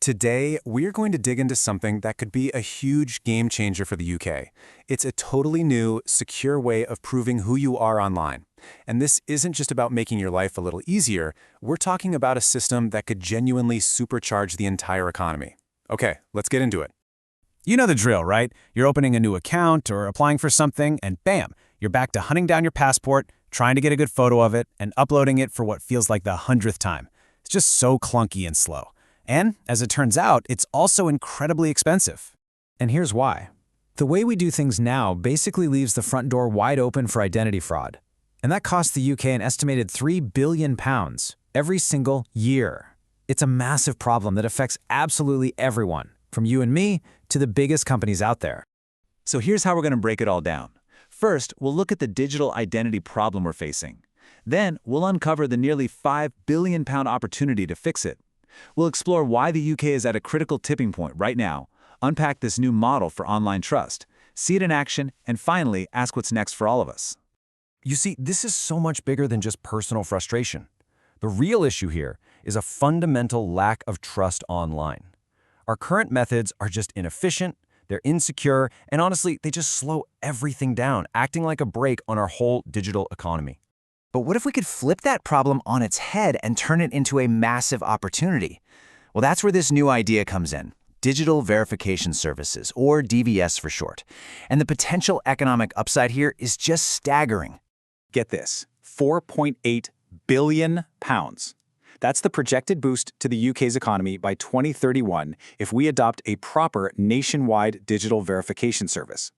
Today, we're going to dig into something that could be a huge game changer for the UK. It's a totally new, secure way of proving who you are online. And this isn't just about making your life a little easier, we're talking about a system that could genuinely supercharge the entire economy. Okay, let's get into it. You know the drill, right? You're opening a new account or applying for something, and bam, you're back to hunting down your passport, trying to get a good photo of it, and uploading it for what feels like the 100th time. It's just so clunky and slow. And, as it turns out, it's also incredibly expensive. And here's why. The way we do things now basically leaves the front door wide open for identity fraud. And that costs the UK an estimated £3 billion every single year. It's a massive problem that affects absolutely everyone, from you and me to the biggest companies out there. So here's how we're going to break it all down. First, we'll look at the digital identity problem we're facing. Then, we'll uncover the nearly £5 billion opportunity to fix it. We'll explore why the UK is at a critical tipping point right now, unpack this new model for online trust, see it in action, and finally, ask what's next for all of us. You see, this is so much bigger than just personal frustration. The real issue here is a fundamental lack of trust online. Our current methods are just inefficient, they're insecure, and honestly, they just slow everything down, acting like a brake on our whole digital economy. But what if we could flip that problem on its head and turn it into a massive opportunity? Well, that's where this new idea comes in. Digital Verification Services, or DVS for short. And the potential economic upside here is just staggering. Get this, £4.8 billion. That's the projected boost to the UK's economy by 2031 if we adopt a proper nationwide digital verification service.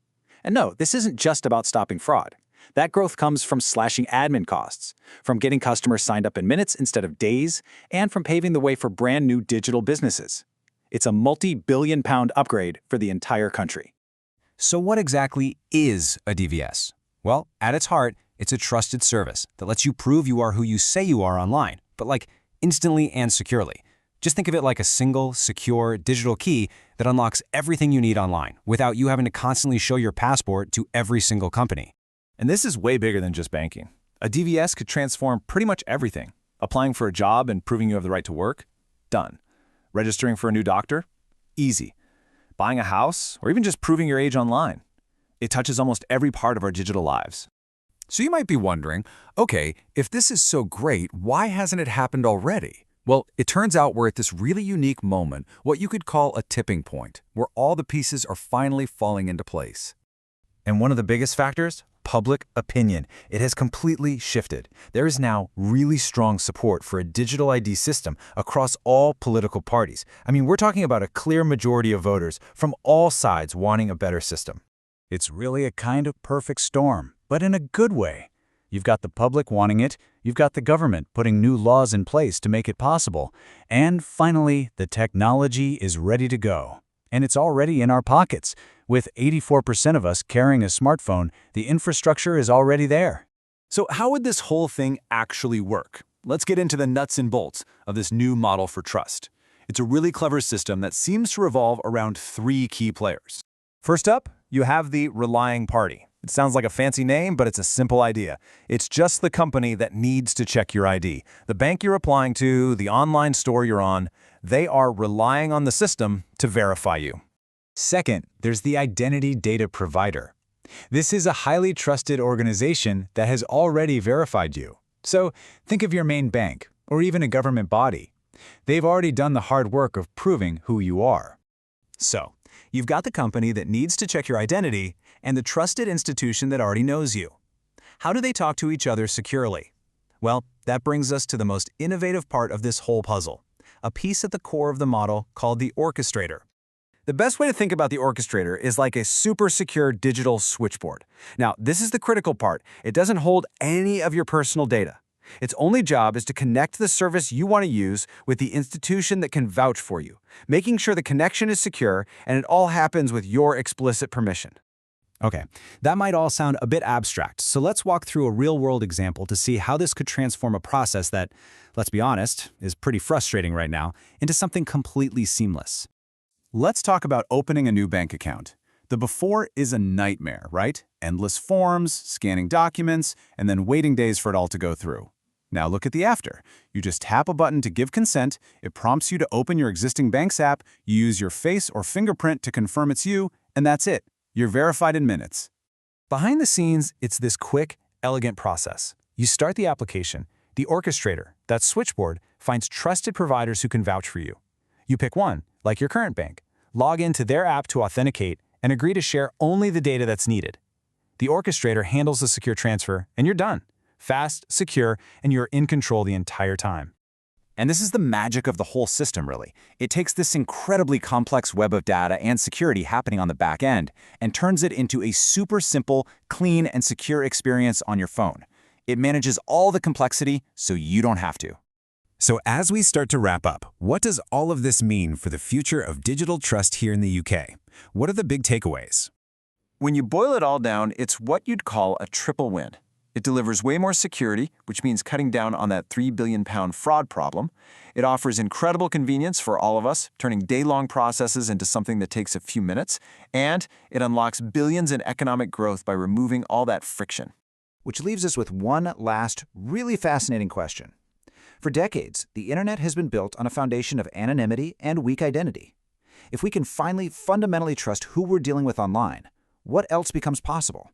And no, this isn't just about stopping fraud. That growth comes from slashing admin costs, from getting customers signed up in minutes instead of days, and from paving the way for brand new digital businesses. It's a multi-billion-pound upgrade for the entire country. So what exactly is a DVS? Well, at its heart, it's a trusted service that lets you prove you are who you say you are online, but like instantly and securely. Just think of it like a single, secure, digital key that unlocks everything you need online without you having to constantly show your passport to every single company. And this is way bigger than just banking. A DVS could transform pretty much everything. Applying for a job and proving you have the right to work? Done. Registering for a new doctor? Easy. Buying a house, or even just proving your age online? It touches almost every part of our digital lives. So you might be wondering, okay, if this is so great, why hasn't it happened already? Well, it turns out we're at this really unique moment, what you could call a tipping point, where all the pieces are finally falling into place. And one of the biggest factors? Public opinion. It has completely shifted. There is now really strong support for a digital ID system across all political parties. I mean, we're talking about a clear majority of voters from all sides wanting a better system. It's really a kind of perfect storm, but in a good way. You've got the public wanting it, you've got the government putting new laws in place to make it possible, and finally, the technology is ready to go. And it's already in our pockets. With 84% of us carrying a smartphone, the infrastructure is already there. So how would this whole thing actually work? Let's get into the nuts and bolts of this new model for trust. It's a really clever system that seems to revolve around three key players. First up, you have the relying party. It sounds like a fancy name, but it's a simple idea. It's just the company that needs to check your ID. The bank you're applying to, the online store you're on, they are relying on the system to verify you. Second, there's the identity data provider. This is a highly trusted organization that has already verified you. So think of your main bank, or even a government body. They've already done the hard work of proving who you are. So, you've got the company that needs to check your identity and the trusted institution that already knows you. How do they talk to each other securely? Well, that brings us to the most innovative part of this whole puzzle, a piece at the core of the model called the orchestrator. The best way to think about the orchestrator is like a super secure digital switchboard. Now, this is the critical part. It doesn't hold any of your personal data. Its only job is to connect the service you want to use with the institution that can vouch for you, making sure the connection is secure and it all happens with your explicit permission. Okay, that might all sound a bit abstract, so let's walk through a real-world example to see how this could transform a process that, let's be honest, is pretty frustrating right now, into something completely seamless. Let's talk about opening a new bank account. The before is a nightmare, right? Endless forms, scanning documents, and then waiting days for it all to go through. Now look at the after. You just tap a button to give consent, it prompts you to open your existing bank's app, you use your face or fingerprint to confirm it's you, and that's it. You're verified in minutes. Behind the scenes, it's this quick, elegant process. You start the application. The orchestrator, that switchboard, finds trusted providers who can vouch for you. You pick one, like your current bank, log into their app to authenticate, and agree to share only the data that's needed. The orchestrator handles the secure transfer, and you're done. Fast, secure, and you're in control the entire time. And this is the magic of the whole system, really. It takes this incredibly complex web of data and security happening on the back end and turns it into a super simple, clean, and secure experience on your phone. It manages all the complexity so you don't have to. So as we start to wrap up, what does all of this mean for the future of digital trust here in the UK? What are the big takeaways? When you boil it all down, it's what you'd call a triple win. It delivers way more security, which means cutting down on that £3 billion fraud problem. It offers incredible convenience for all of us, turning day-long processes into something that takes a few minutes. And it unlocks billions in economic growth by removing all that friction. Which leaves us with one last, really fascinating question. For decades, the internet has been built on a foundation of anonymity and weak identity. If we can finally fundamentally trust who we're dealing with online, what else becomes possible?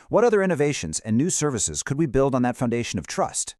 What other innovations and new services could we build on that foundation of trust?